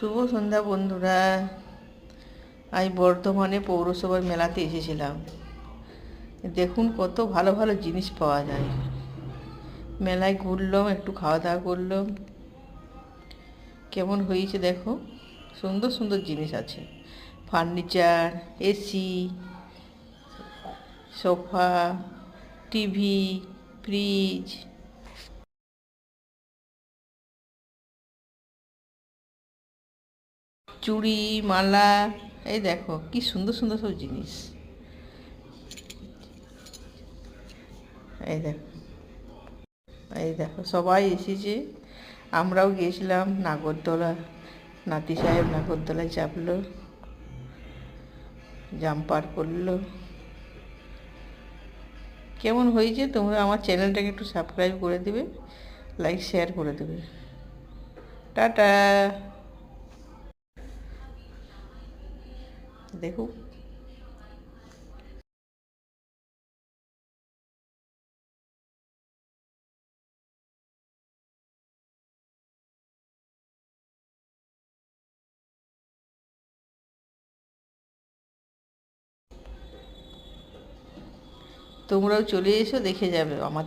শুভ সন্ধ্যা বন্ধুরা। আমি বর্ধমানে পৌরসভার মেলাতে এসেছিলাম। দেখুন কত ভালো ভালো জিনিস পাওয়া যায়। মেলায় ঘুরলাম, একটু খাওয়া দাওয়া করলাম। কেমন হয়েছে দেখো, সুন্দর সুন্দর জিনিস আছে। Furniture, AC, sofa, TV, fridge, চুড়ি, মালা। এই দেখো কি সুন্দর সুন্দর সব জিনিস। এই দেখো, এই দেখো সবাই এসেছে। আমরাও গিয়েছিলাম নাগরদোলা। নাতি সাহেব নাগরদোলায় চাপলো, জাম্পার করলো। কেমন হয়েছে? তোমরা আমার চ্যানেলটাকে একটু সাবস্ক্রাইব করে দেবে, লাইক শেয়ার করে দেবে। টাটা। দেখো, তোমরাও চলে এসো, দেখে যাবে আমাদের।